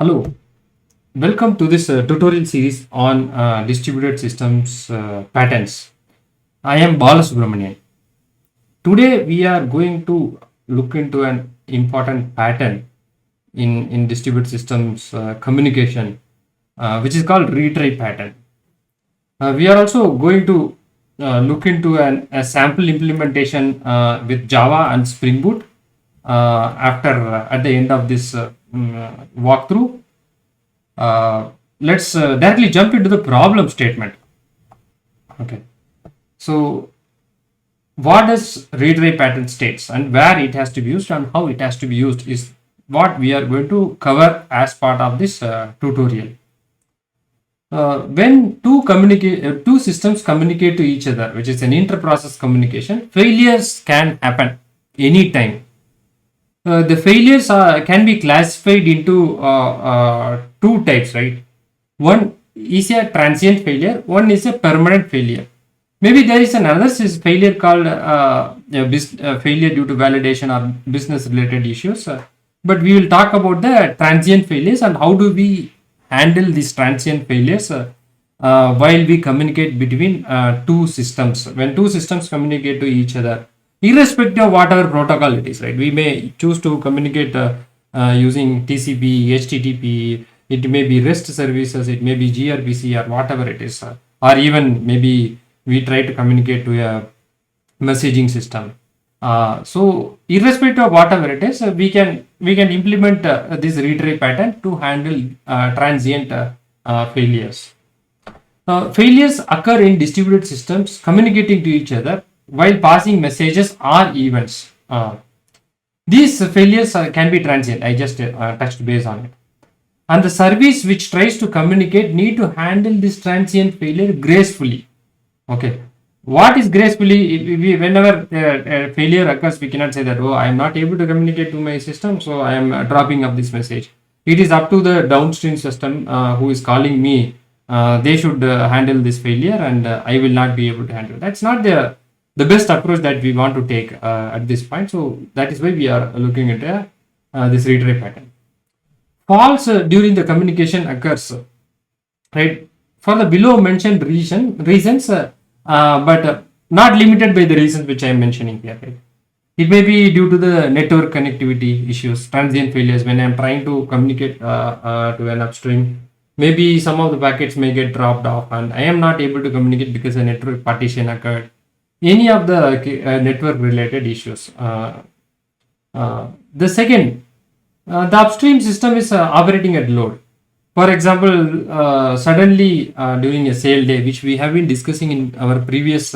Hello, welcome to this tutorial series on distributed systems patterns. I am Balasubramanian. Today we are going to look into an important pattern in distributed systems communication, which is called retry pattern. We are also going to look into a sample implementation with Java and Spring Boot after at the end of this walkthrough. Let's directly jump into the problem statement. Okay, so what does retry pattern states and where it has to be used and how it has to be used is what we are going to cover as part of this tutorial. When two systems communicate to each other, which is an inter-process communication, failures can happen anytime. The failures can be classified into two types, right? One is a transient failure, one is a permanent failure. Maybe there is another failure called failure due to validation or business related issues. But we will talk about the transient failures and how do we handle these transient failures while we communicate between two systems. When two systems communicate to each other, irrespective of whatever protocol it is, right? We may choose to communicate using TCP, HTTP, it may be REST services, it may be gRPC or whatever it is, or even maybe we try to communicate to a messaging system. So irrespective of whatever it is, we can implement this retry pattern to handle transient failures. Failures occur in distributed systems communicating to each other while passing messages or events. These failures can be transient. I just touched base on it. And the service which tries to communicate need to handle this transient failure gracefully. Okay. What is gracefully? Whenever a failure occurs, we cannot say that, oh, I am not able to communicate to my system, so I am dropping up this message. It is up to the downstream system who is calling me. They should handle this failure and I will not be able to handle. That's not the best approach that we want to take at this point. So that is why we are looking at this retry pattern. False during the communication occurs, right? For the below mentioned reasons, but not limited by the reasons which I am mentioning here, right? It may be due to the network connectivity issues, transient failures when I am trying to communicate to an upstream. Maybe some of the packets may get dropped off and I am not able to communicate because a network partition occurred. Any of the network related issues. The second, the upstream system is operating at load. For example, suddenly during a sale day, which we have been discussing in our previous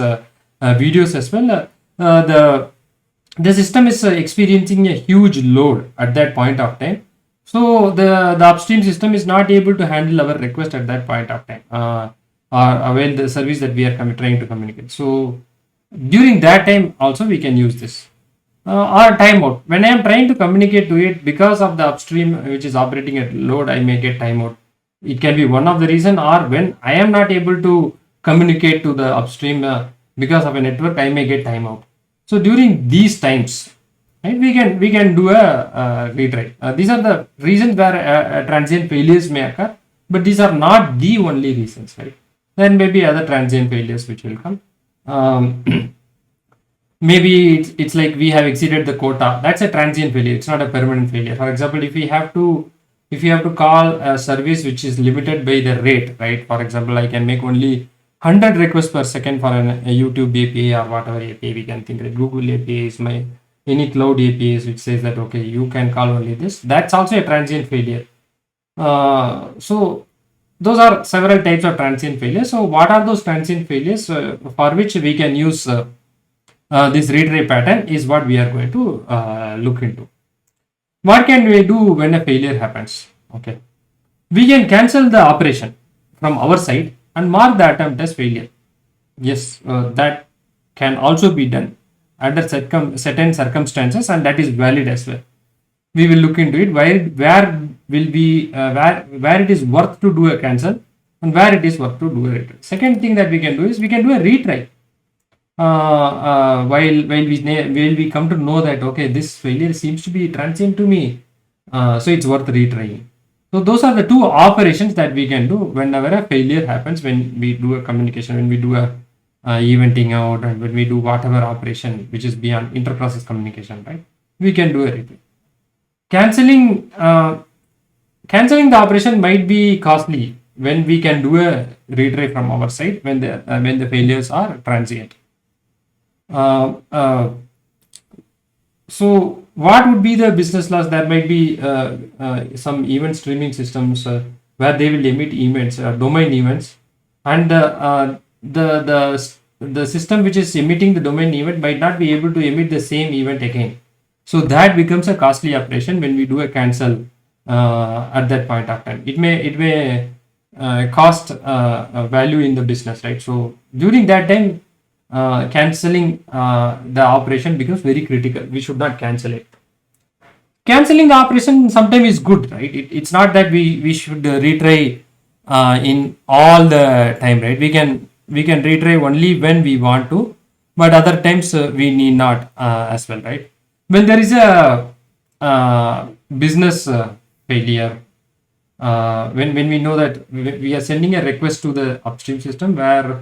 videos as well, the system is experiencing a huge load at that point of time. So the upstream system is not able to handle our request at that point of time or avail the service that we are trying to communicate. So during that time also we can use this. Or timeout. When I am trying to communicate to it, because of the upstream which is operating at load, I may get timeout. It can be one of the reason, or when I am not able to communicate to the upstream because of a network, I may get timeout. So during these times, right, we can do a retry. These are the reasons where transient failures may occur, but these are not the only reasons, right? Then maybe other transient failures which will come. Maybe it's like we have exceeded the quota. That's a transient failure. It's not a permanent failure. For example, if you have to call a service which is limited by the rate, right? For example, I can make only 100 requests per second for a YouTube API or whatever API we can think. Like Google API is any cloud APIs which says that okay, you can call only this. That's also a transient failure. So those are several types of transient failures. So what are those transient failures for which we can use this retry pattern is what we are going to look into. What can we do when a failure happens? Okay, we can cancel the operation from our side and mark the attempt as failure. Yes, that can also be done under certain circumstances, and that is valid as well. We will look into it where will be where it is worth to do a cancel and where it is worth to do a retry. Second thing that we can do is we can do a retry. While we come to know that okay, this failure seems to be transient to me, so it's worth retrying. So those are the two operations that we can do whenever a failure happens, when we do a communication, when we do a eventing out, and when we do whatever operation which is beyond interprocess communication, right? We can do a retry. Canceling the operation might be costly when we can do a retry from our side when the failures are transient. Uh, uh, so what would be the business loss? There might be some event streaming systems where they will emit events, domain events, and the system which is emitting the domain event might not be able to emit the same event again. So that becomes a costly operation when we do a cancel at that point of time. It may cost value in the business, right? So during that time, canceling the operation becomes very critical. We should not cancel it. Canceling the operation sometimes is good, right? It's not that we should retry in all the time, right? We can retry only when we want to, but other times we need not as well, right? When there is a business failure, when we know that we are sending a request to the upstream system where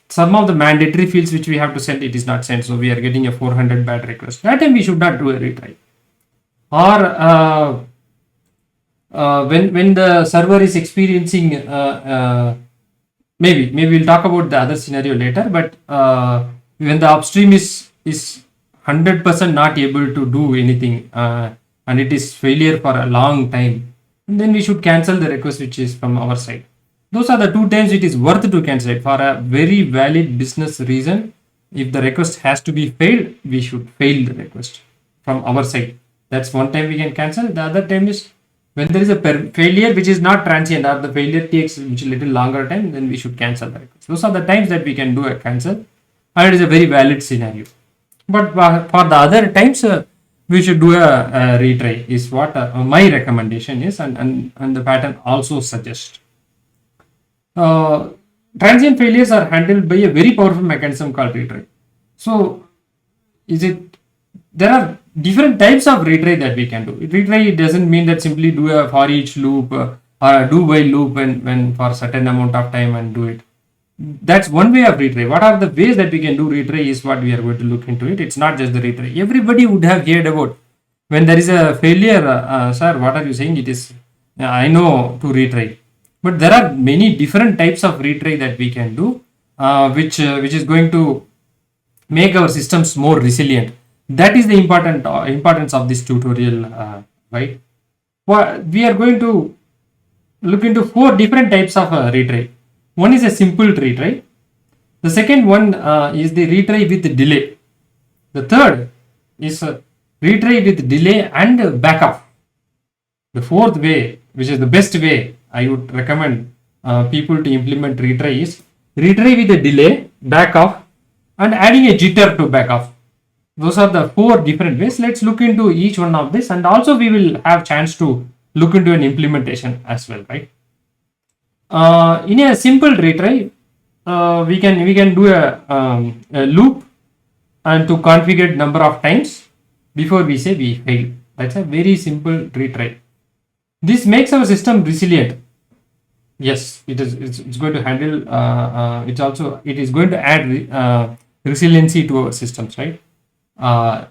some of the mandatory fields which we have to send, it is not sent, so we are getting a 400 bad request. That time we should not do a retry. Or when the server is experiencing maybe we'll talk about the other scenario later, but when the upstream is 100% not able to do anything and it is failure for a long time, then we should cancel the request which is from our side. Those are the two times it is worth to cancel it for a very valid business reason. If the request has to be failed, we should fail the request from our side. That's one time we can cancel. The other time is when there is a failure which is not transient, or the failure takes which a little longer time, then we should cancel the request. Those are the times that we can do a cancel, and it is a very valid scenario. But for the other times, we should do a retry is what my recommendation is, and the pattern also suggests. Transient failures are handled by a very powerful mechanism called retry. So there are different types of retry that we can do. Retry doesn't mean that simply do a for each loop or a do while loop when for a certain amount of time and do it. That's one way of retry. What are the ways that we can do retry is what we are going to look into it. It's not just the retry. Everybody would have heard about when there is a failure, sir, what are you saying? It is, I know to retry. But there are many different types of retry that we can do, which is going to make our systems more resilient. That is the importance of this tutorial, right? We are going to look into 4 different types of retry. One is a simple retry. The second one is the retry with delay. The third is retry with delay and backup. The fourth way, which is the best way I would recommend people to implement retry, is retry with a delay, backup, and adding a jitter to backup. Those are the 4 different ways. Let's look into each one of this, and also we will have chance to look into an implementation as well, right? In a simple retry, we can do a loop and to configure number of times before we say we fail. That's a very simple retry. This makes our system resilient. Yes, it is. It's going to handle. It is going to add resiliency to our systems, right?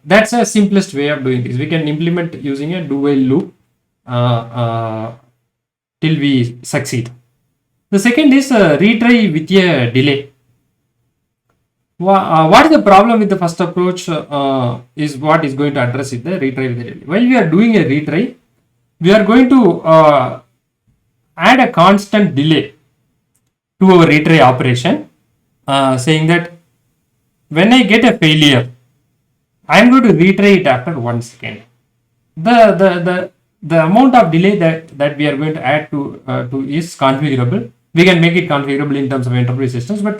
That's the simplest way of doing this. We can implement using a do while loop till we succeed. The second is retry with a delay. What is the problem with the first approach is what is going to address it, the retry with a delay. While we are doing a retry, we are going to add a constant delay to our retry operation, saying that when I get a failure, I am going to retry it after 1 second. The amount of delay that we are going to add to is configurable. We can make it configurable in terms of enterprise systems, but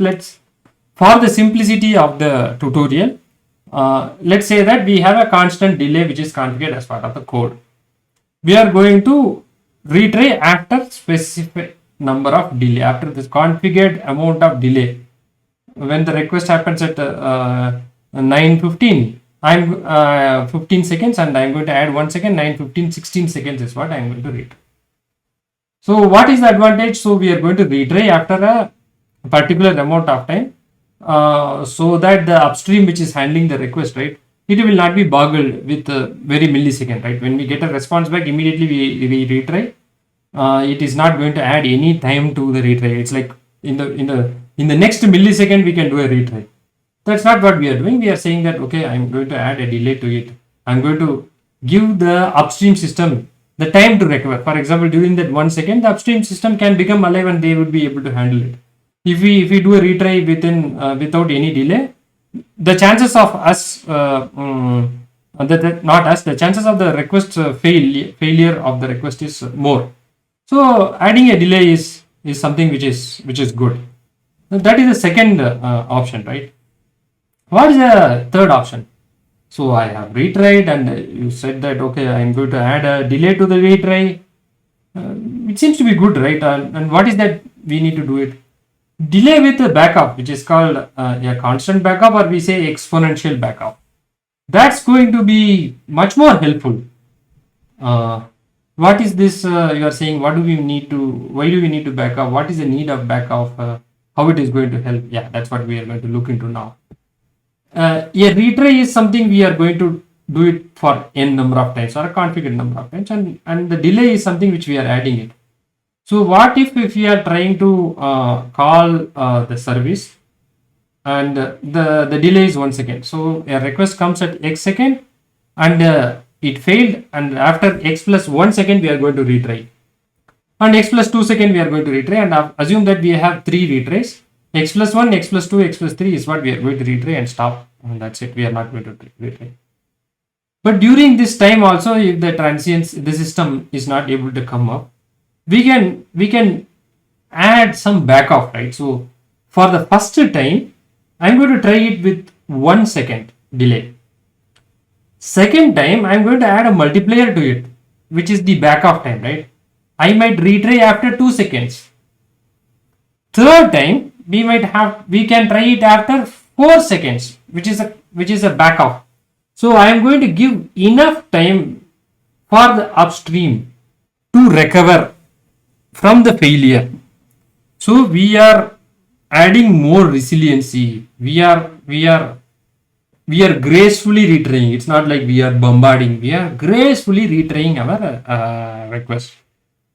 for the simplicity of the tutorial, let's say that we have a constant delay which is configured as part of the code. We are going to retry after specific number of delay, after this configured amount of delay. When the request happens at 9:15, I'm 15 seconds, and I'm going to add 1 second. 9:15, 16 seconds is what I'm going to retry. So what is the advantage? So we are going to retry after a particular amount of time, so that the upstream which is handling the request, right, it will not be boggled with very millisecond, right? When we get a response back, immediately we retry. It is not going to add any time to the retry. It's like in the next millisecond we can do a retry. That's not what we are doing. We are saying that okay, I'm going to add a delay to it. I'm going to give the upstream system the time to recover. For example, during that 1 second, the upstream system can become alive and they would be able to handle it. If we do a retry without any delay, the chances of us not us, the chances of the request failure of the request is more. So adding a delay is something which is good. That is the second option, right? What is the third option? So I have retried, and you said that okay, I'm going to add a delay to the retry. It seems to be good, right? And what is that we need to do it? Delay with a backup, which is called a constant backup, or we say exponential backup. That's going to be much more helpful. What is this you are saying? What do we need to? Why do we need to backup? What is the need of backup? How it is going to help? Yeah, that's what we are going to look into now. A retry is something we are going to do it for n number of times or a configured number of times, and the delay is something which we are adding it. So what if we are trying to call the service, and the delay is 1 second. So a request comes at x second, and it failed, and after x plus 1 second we are going to retry, and x plus 2 second we are going to retry, and assume that we have 3 retries. X plus 1, x plus 2, x plus 3 is what we are going to retry and stop, and that's it. We are not going to retry. But during this time also, if the transients, the system is not able to come up, we can add some backup, right? So for the first time, I'm going to try it with 1 second delay. Second time, I'm going to add a multiplier to it, which is the backup time, right? I might retry after 2 seconds. Third time, we can try it after 4 seconds, which is a backup. So I am going to give enough time for the upstream to recover from the failure. So we are adding more resiliency. We are gracefully retrying. It's not like we are bombarding. We are gracefully retrying our request.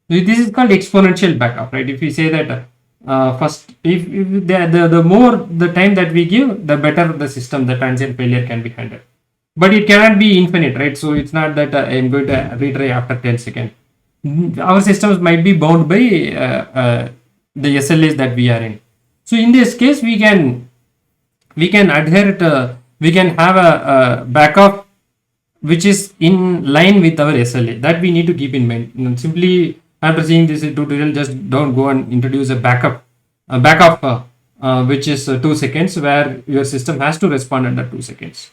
So this is called exponential backup, right? If we say that first, if the more the time that we give, the better the system, the transient failure can be handled. But it cannot be infinite, right? So it's not that I'm going to retry after 10 seconds. Our systems might be bound by the SLAs that we are in. So in this case, we can adhere to, we can have a backup which is in line with our SLA. That we need to keep in mind. Simply after seeing this tutorial, just don't go and introduce a backup which is 2 seconds, where your system has to respond under 2 seconds.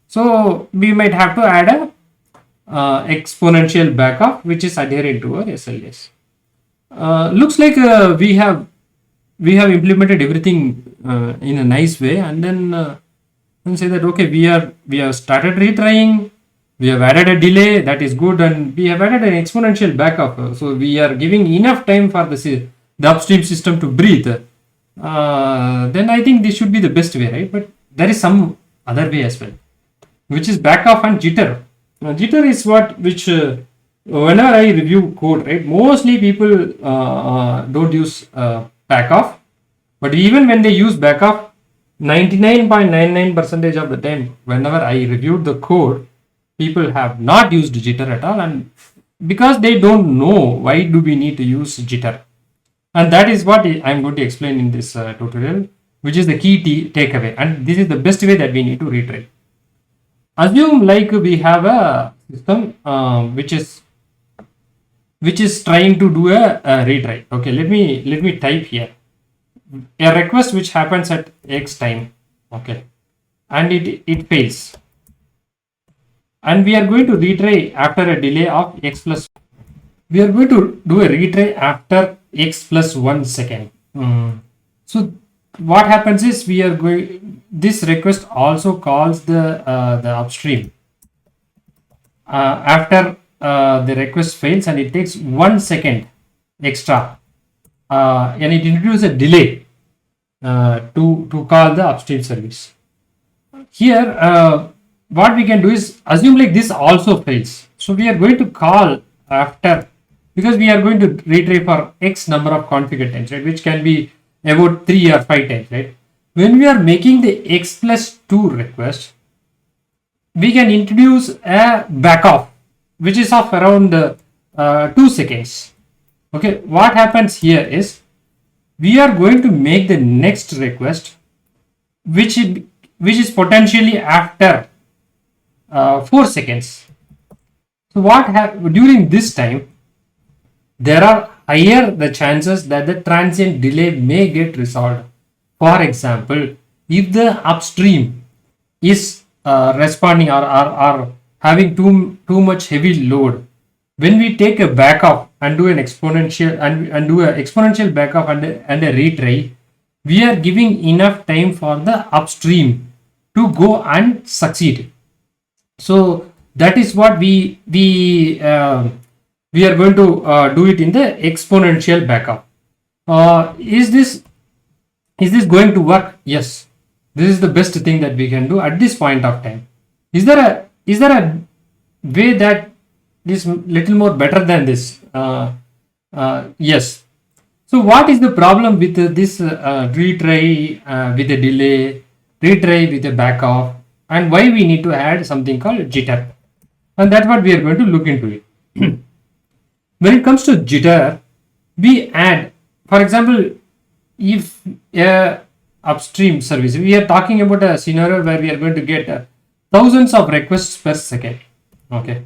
So we might have to add a exponential backup which is adherent to our SLAs. Looks like we have implemented everything in a nice way, and then say that okay, we have started retrying, we have added a delay, that is good, and we have added an exponential backup. So we are giving enough time for the upstream system to breathe. Then I think this should be the best way, right? But there is some other way as well, which is backup and jitter. Jitter is which whenever I review code, right, mostly people don't use backup, but even when they use backup, 99.99% of the time, whenever I reviewed the code, people have not used jitter at all, and because they don't know why do we need to use jitter, and that is what I'm going to explain in this tutorial, which is the key takeaway, and this is the best way that we need to retry. Assume like we have a system which is trying to do a retry. Okay, let me type here a request which happens at x time. Okay, and it fails, and we are going to retry after a delay of x plus. We are going to do a retry after x plus 1 second. So what happens is this request also calls the upstream after the request fails, and it takes 1 second extra, and it introduces a delay to call the upstream service. Here, what we can do is assume like this also fails. So we are going to call after, because we are going to retry for X number of configure times, right? Which can be about 3 or 5 times, right? When we are making the X plus 2 request, we can introduce a backoff, which is of around 2 seconds. Okay, what happens here is we are going to make the next request, which is potentially after 4 seconds. So what during this time, there are higher the chances that the transient delay may get resolved. For example, if the upstream is responding or having too much heavy load, when we take a backup and do an exponential and do an exponential backup and a retry, we are giving enough time for the upstream to go and succeed. So that is what we are going to do it in the exponential backup. Is this going to work? Yes, this is the best thing that we can do at this point of time. Is there a way that is little more better than this? Yes. So what is the problem with this retry with a delay, retry with a backoff, and why we need to add something called jitter? And that's what we are going to look into it. When it comes to jitter, we add, for example, if a upstream service, we are talking about a scenario where we are going to get thousands of requests per second. Okay.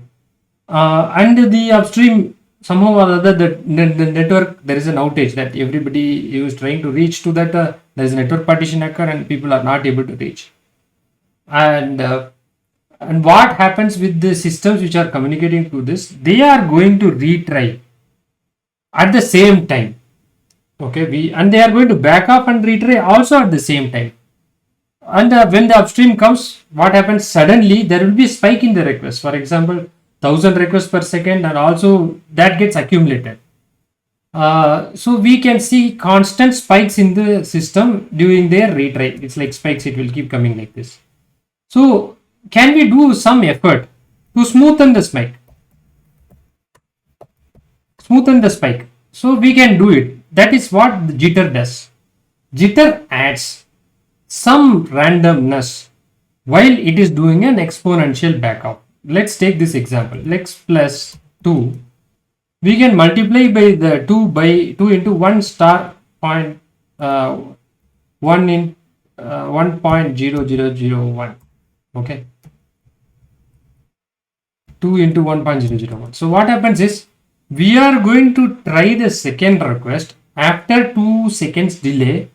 And the upstream, somehow or other, the network, there is an outage that everybody is trying to reach to that. There is a network partition occur and people are not able to reach. And what happens with the systems which are communicating to this? They are going to retry at the same time. Okay, and they are going to back up and retry also at the same time. And when the upstream comes, what happens? Suddenly there will be a spike in the request. For example, 1000 requests per second, and also that gets accumulated. So we can see constant spikes in the system during their retry. It's like spikes, it will keep coming like this. So can we do some effort to smoothen the spike? So we can do it. That is what the jitter does. Jitter adds some randomness while it is doing an exponential backup. Let's take this example. X plus 2. We can multiply by the 2 into 1 star point 1 in 1.0001. Okay. 2 into 1.001. So what happens is we are going to try the second request after 2 seconds delay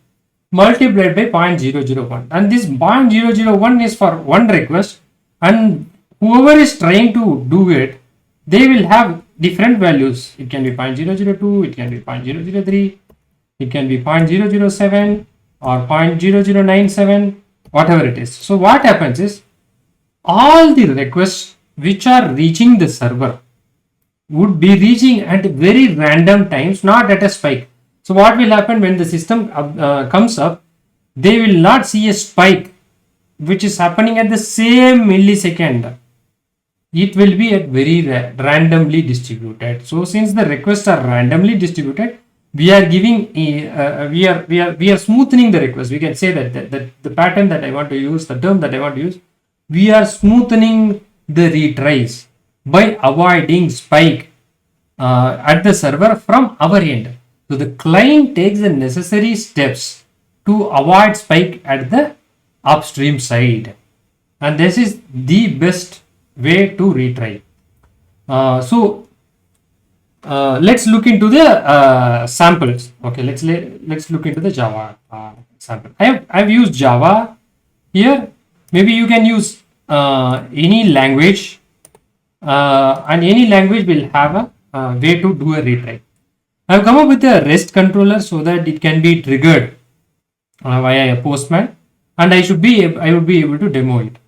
multiplied by 0.001, and this 0.001 is for one request, and whoever is trying to do it, they will have different values. It can be 0.002, it can be 0.003, it can be 0.007 or 0.0097, whatever it is. So what happens is all the requests which are reaching the server would be reaching at very random times, not at a spike. So what will happen when the system comes up, they will not see a spike which is happening at the same millisecond. It will be at very randomly distributed. So since the requests are randomly distributed, we are giving we are smoothening the request. We can say that the pattern that I want to use, the term that I want to use, we are smoothening the retries by avoiding spike at the server from our end. So the client takes the necessary steps to avoid spike at the upstream side, and this is the best way to retry. Let's look into the samples. Okay, let's look into the Java sample. I've used Java here. Maybe you can use any language, and any language will have a way to do a retry. I've come up with a REST controller so that it can be triggered via a postman, and I would be able to demo it.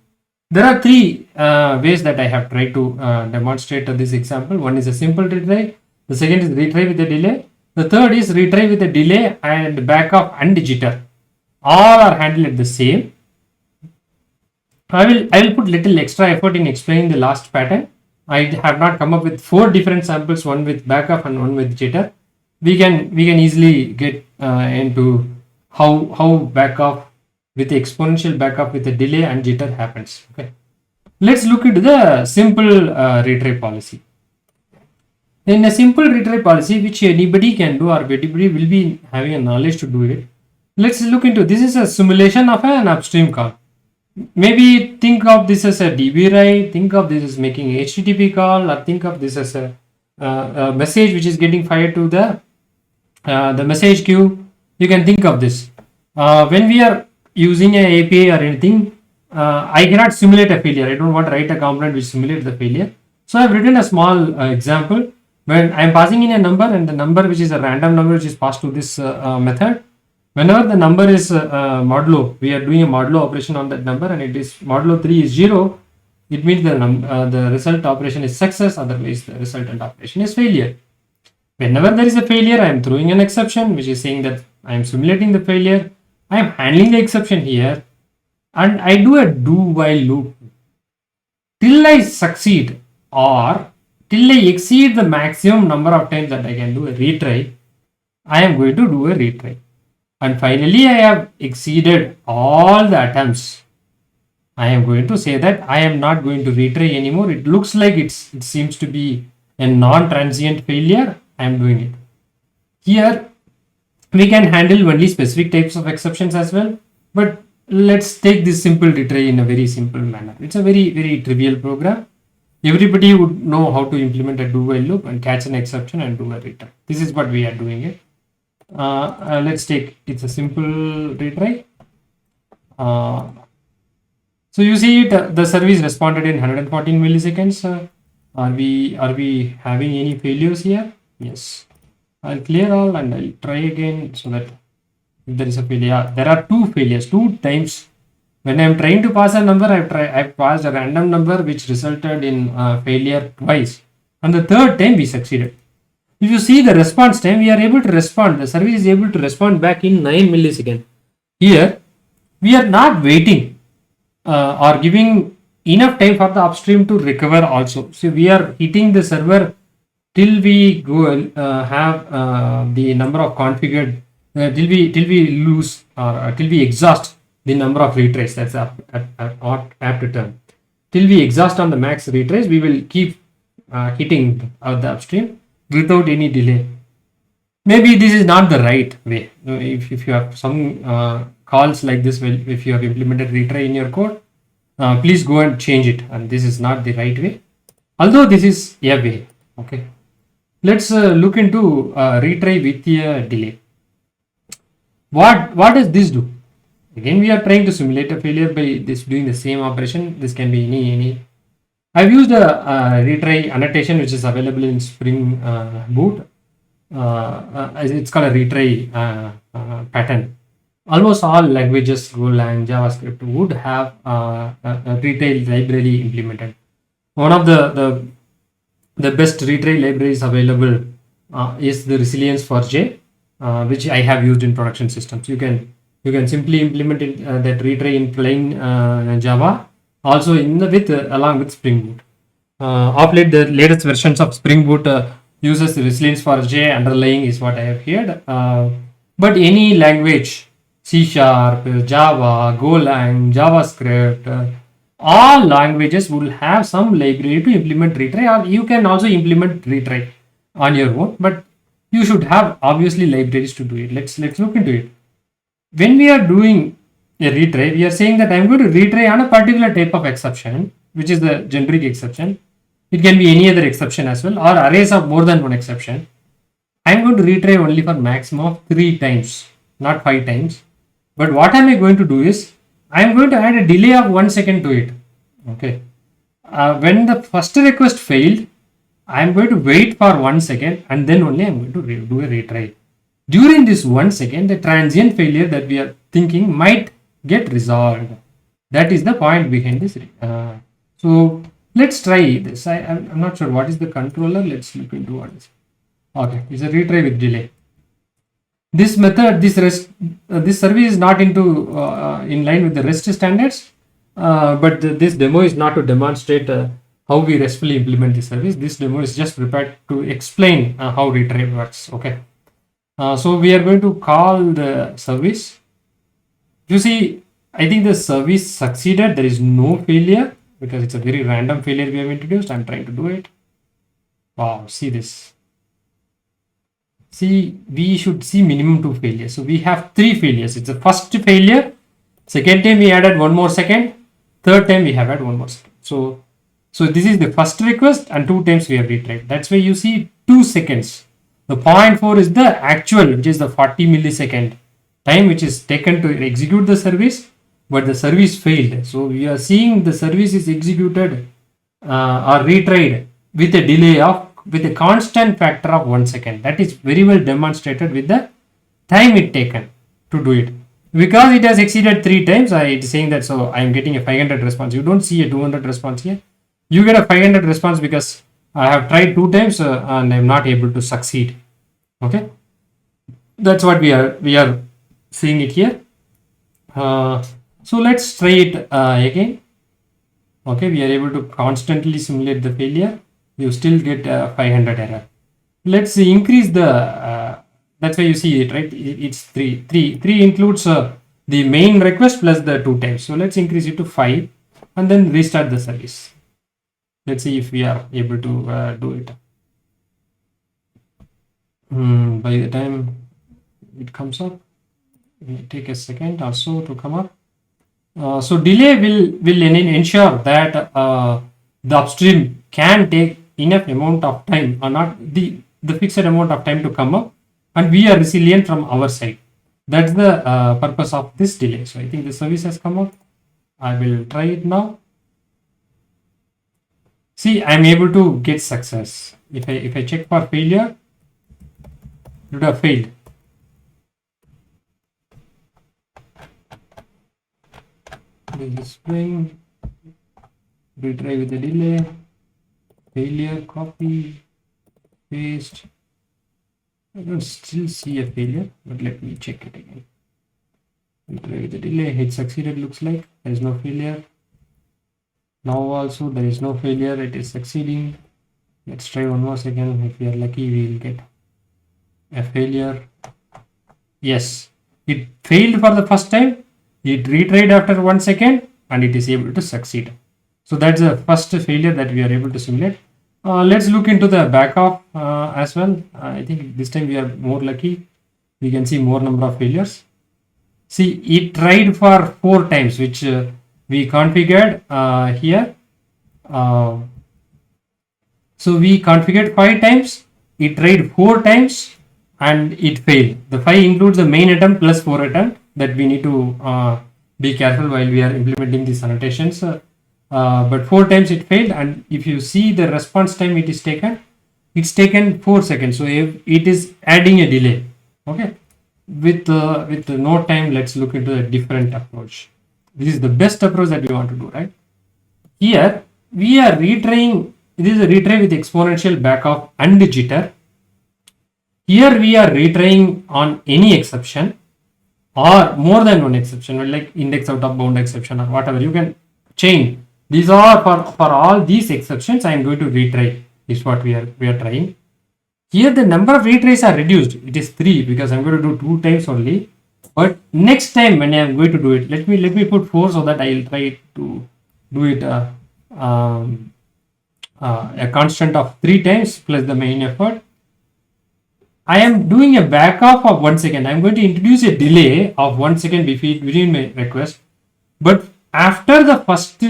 There are three ways that I have tried to demonstrate this example. One is a simple retry. The second is retry with a delay, The third is retry with a delay and backup and jitter. All are handled at the same. I will put little extra effort in explaining the last pattern. I have not come up with 4 different samples, one with backup and one with jitter. We can easily get into how backup with the exponential backup with a delay and jitter happens. Okay, let's look into the simple retry policy. In a simple retry policy, which anybody can do or anybody will be having a knowledge to do it, let's look into this. Is a simulation of an upstream call. Maybe think of this as a DB write, think of this as making HTTP call, or think of this as a message which is getting fired to the message queue. You can think of this. When we are using an API or anything, I cannot simulate a failure. I don't want to write a component which simulates the failure. So I've written a small example when I'm passing in a number, and the number which is a random number which is passed to this method. Whenever the number is modulo, we are doing a modulo operation on that number, and it is modulo 3 is 0, it means the result operation is success, otherwise the resultant operation is failure. Whenever there is a failure, I am throwing an exception which is saying that I am simulating the failure. I am handling the exception here, and I do a do while loop till I succeed or till I exceed the maximum number of times that I can do a retry. I am going to do a retry. And finally, I have exceeded all the attempts. I am going to say that I am not going to retry anymore. It looks like it seems to be a non-transient failure. I am doing it. Here, we can handle only specific types of exceptions as well. But let's take this simple retry in a very simple manner. It's a very, very trivial program. Everybody would know how to implement a do while loop and catch an exception and do a retry. This is what we are doing it. Let's take it's a simple retry. So you see it, the service responded in 114 milliseconds. Are we having any failures here? Yes. I'll clear all and I'll try again so that if there is a failure. There are 2 failures, 2 times. When I'm trying to pass a number, I've passed a random number which resulted in failure twice. And the 3rd time we succeeded. If you see the response time, we are able to respond. The service is able to respond back in 9 milliseconds. Here, we are not waiting or giving enough time for the upstream to recover also. So we are hitting the server till we go have the number of configured till we lose or till we exhaust the number of retries. That's apt term. Till we exhaust on the max retries, we will keep hitting the upstream without any delay. Maybe this is not the right way. If you have some calls like this, if you have implemented retry in your code, please go and change it. And this is not the right way. Although this is a way. Okay. Let's look into retry with a delay. What does this do? Again, we are trying to simulate a failure by doing the same operation. This can be any. I've used a retry annotation which is available in Spring Boot. It's called a retry pattern. Almost all languages, Golang, JavaScript would have a retry library implemented. One of the best retry libraries available is the Resilience4j, which I have used in production systems. You can simply implement it, that retry in plain Java. Also along with Spring Boot. Of late, the latest versions of Spring Boot uses Resilience4j underlying is what I have heard. But any language, C#, Java, Golang, JavaScript, all languages will have some library to implement retry, or you can also implement retry on your own. But you should have obviously libraries to do it. Let's look into it. When we are doing a retry, we are saying that I'm going to retry on a particular type of exception, which is the generic exception. It can be any other exception as well, or arrays of more than one exception. I'm going to retry only for maximum of 3 times, not 5 times. But what am I going to do is, I'm going to add a delay of 1 second to it. Okay. When the first request failed, I'm going to wait for 1 second and then only I'm going to do a retry. During this 1 second, the transient failure that we are thinking might get resolved. That is the point behind this. So let's try this. I'm not sure what is the controller. Let's look into what is. Okay, it's a retry with delay. This method, this service is not in line with the REST standards, but this demo is not to demonstrate how we RESTfully implement the service. This demo is just prepared to explain how retry works. Okay. So we are going to call the service. You see, I think the service succeeded. There is no failure because it's a very random failure we have introduced. I'm trying to do it. Wow, see this. See, we should see minimum 2 failures. So we have 3 failures. It's the first failure. Second time we added 1 more second. Third time we have added 1 more second. So this is the first request and 2 times we have retried. That's why you see 2 seconds. The 0.4 is the actual, which is the 40 millisecond time which is taken to execute the service, but the service failed. So we are seeing the service is executed or retried with a delay of, with a constant factor of 1 second. That is very well demonstrated with the time it taken to do it. Because it has exceeded 3 times, it is saying that, so I am getting a 500 response. You don't see a 200 response here. You get a 500 response because I have tried 2 times and I'm not able to succeed. Okay, that's what we are seeing it here. So let's try it again. Okay, we are able to constantly simulate the failure. You still get 500 error. Let's increase the that's why you see it, right? It's 3 includes the main request plus the 2 times. So let's increase it to 5 and then restart the service. Let's see if we are able to do it. By the time it comes up, it may take a second or so to come up. So delay will ensure that the upstream can take enough amount of time or not the fixed amount of time to come up, and we are resilient from our side. That's the purpose of this delay. So I think the service has come up. I will try it now. See, I'm able to get success. If I check for failure, it would have failed. Displaying, retry with the delay, failure, copy, paste. I don't still see a failure, but let me check it again. Retry with the delay, it succeeded, looks like there is no failure. Now also there is no failure, it is succeeding. Let's try one more second. If we are lucky, we will get a failure. Yes, it failed for the first time. It retried after 1 second and it is able to succeed. So that's the first failure that we are able to simulate. Let's look into the backup as well. I think this time we are more lucky. We can see more number of failures. See, it tried for 4 times, which we configured here. So we configured 5 times. It tried 4 times and it failed. The 5 includes the main attempt plus 4 attempt. That we need to be careful while we are implementing these annotations. But 4 times it failed, and if you see the response time it is taken, it's taken 4 seconds. So if it is adding a delay. Okay, with no time, let's look into a different approach. This is the best approach that we want to do, right? Here we are retrying. This is a retry with exponential backup and jitter. Here we are retrying on any exception or more than one exception, like index out of bound exception or whatever you can chain. These are for all these exceptions. I am going to retry is what we are trying. Here the number of retries are reduced. It is 3 because I'm going to do 2 times only. But next time when I am going to do it, let me put 4 so that I will try to do it a constant of 3 times plus the main effort. I am doing a backup of 1 second. I'm going to introduce a delay of 1 second between my request. But after the first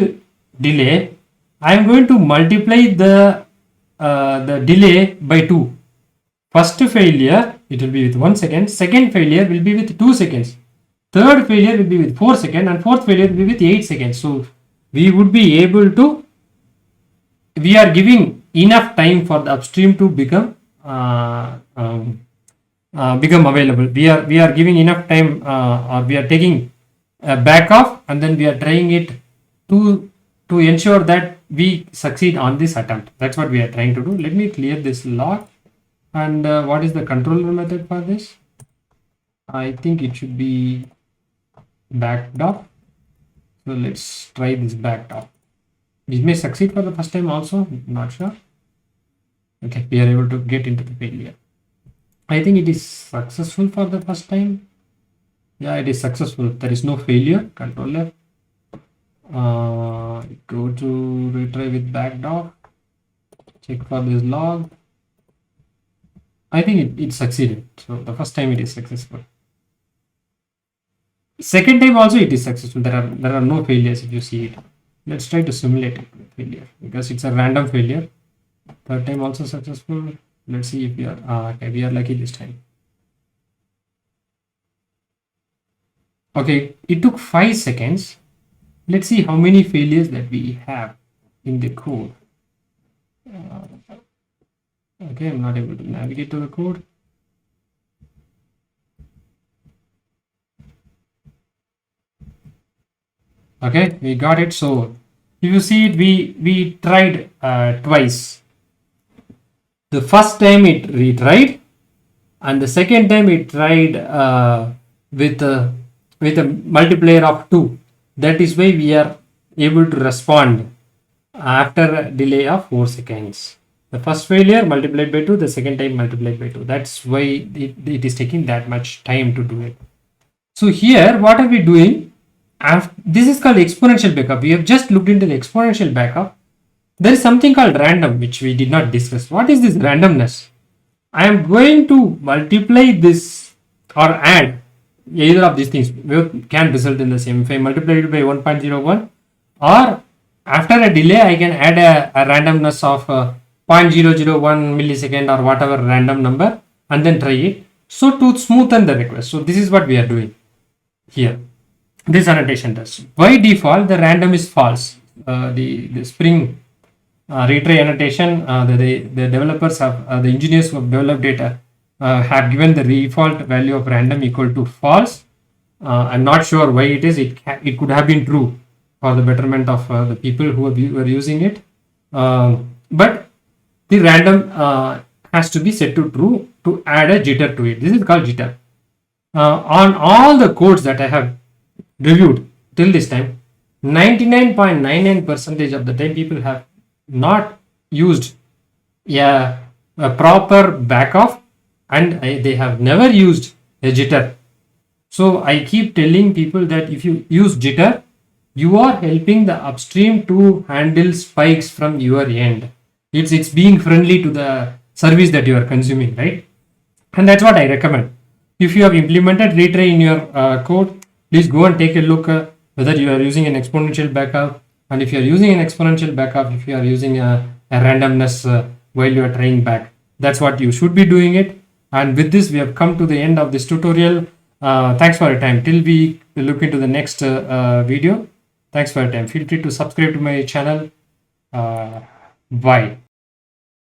delay, I am going to multiply the delay by 2. First failure, it will be with 1 second. Second failure will be with 2 seconds. Third failure will be with 4 seconds. And fourth failure will be with 8 seconds. So we would be able to, we are giving enough time for the upstream to become available. We are giving enough time or we are taking a backup and then we are trying it to ensure that we succeed on this attempt. That's what we are trying to do. Let me clear this log. And what is the controller method for this? I think it should be backed up. So let's try this backed up. It may succeed for the first time also, not sure. Okay, we are able to get into the failure. I think it is successful for the first time. Yeah, it is successful. There is no failure. Control F. Go to retry with backdoor. Check for this log. I think it succeeded. So the first time it is successful. Second time also it is successful. There are no failures if you see it. Let's try to simulate it with failure because it's a random failure. Third time also successful. Let's see if we are okay. We are lucky this time. Okay, it took 5 seconds. Let's see how many failures that we have in the code. Okay, I'm not able to navigate to the code. Okay, we got it. So if you see it, we tried twice. The first time it retried, and the second time it tried with a multiplier of 2. That is why we are able to respond after a delay of 4 seconds. The first failure multiplied by 2, the second time multiplied by 2. That's why it is taking that much time to do it. So here, what are we doing? This is called exponential backup. We have just looked into the exponential backup. There is something called random, which we did not discuss. What is this randomness? I am going to multiply this or add either of these things can result in the same. If I multiply it by 1.01 or after a delay, I can add a randomness of 0.001 millisecond or whatever random number and then try it. So to smoothen the request. So this is what we are doing here. This annotation does. By default, the random is false. The Spring retry annotation, the developers have, the engineers who have developed data have given the default value of random equal to false. I'm not sure why it is. It could have been true for the betterment of the people who were using it. But the random has to be set to true to add a jitter to it. This is called jitter. On all the codes that I have reviewed till this time, 99.99% of the time people have not used a proper backup and they have never used a jitter. So I keep telling people that if you use jitter, you are helping the upstream to handle spikes from your end. It's being friendly to the service that you are consuming, right? And that's what I recommend. If you have implemented retry in your code, please go and take a look whether you are using an exponential backup. And if you are using an exponential backup, if you are using a randomness while you are trying back, that's what you should be doing it. And with this, we have come to the end of this tutorial. Thanks for your time. Till we look into the next video. Thanks for your time. Feel free to subscribe to my channel. Bye.